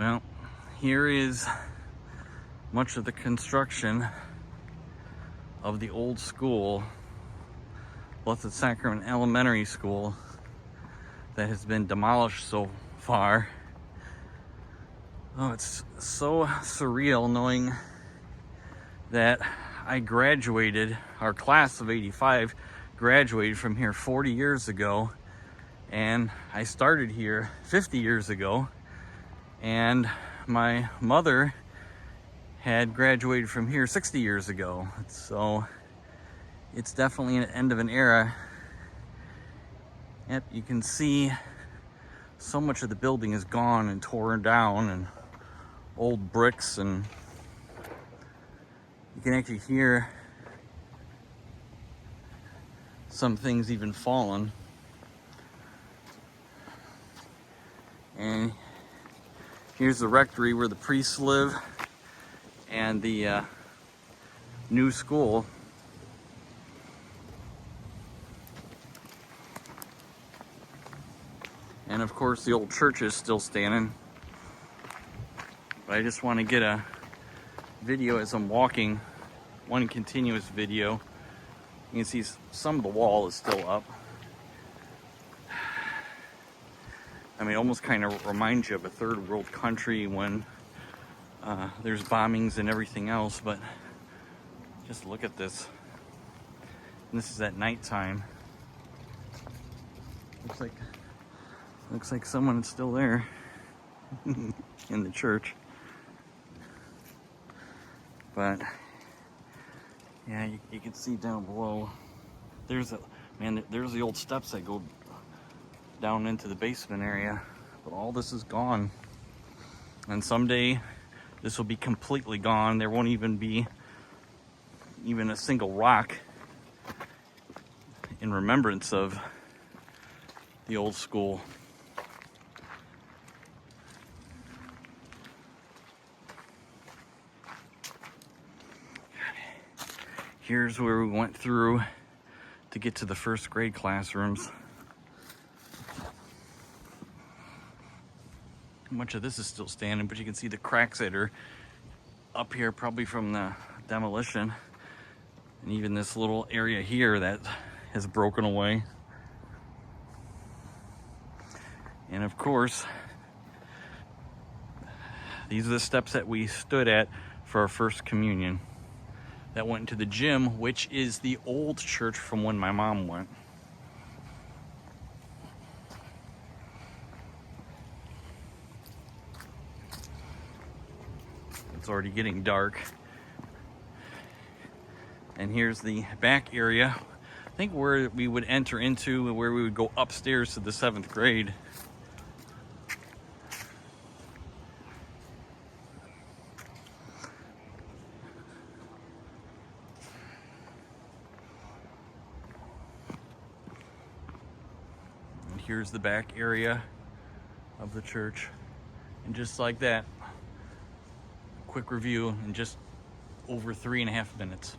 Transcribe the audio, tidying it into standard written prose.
Well, here is much of the construction of the old school, Blessed Sacrament Elementary School, that has been demolished so far. Oh, it's so surreal knowing that I graduated, our class of '85 graduated from here 40 years ago, and I started here 50 years ago, and my mother had graduated from here 60 years ago. So it's definitely an end of an era. Yep, you can see so much of the building is gone and torn down, and old bricks, and you can actually hear some things even fallen. And here's the rectory where the priests live, and the new school. And of course the old church is still standing. But I just want to get a video as I'm walking, one continuous video. You can see some of the wall is still up. I mean, it almost kind of reminds you of a third world country when there's bombings and everything else, but just look at this. And this is at nighttime. Looks like someone is still there in the church. But yeah, you can see down below. There's the old steps that go down into the basement area. But all this is gone. And someday this will be completely gone. There won't even be a single rock in remembrance of the old school. Here's where we went through to get to the first grade classrooms. Much of this is still standing, but you can see the cracks that are up here, probably from the demolition. And even this little area here that has broken away. And of course, these are the steps that we stood at for our first communion. That went into the gym, which is the old church from when my mom went. It's already getting dark. And here's the back area. I think where we would enter into, where we would go upstairs to the 7th grade. And here's the back area of the church. And just like that, quick review in just over 3.5 minutes.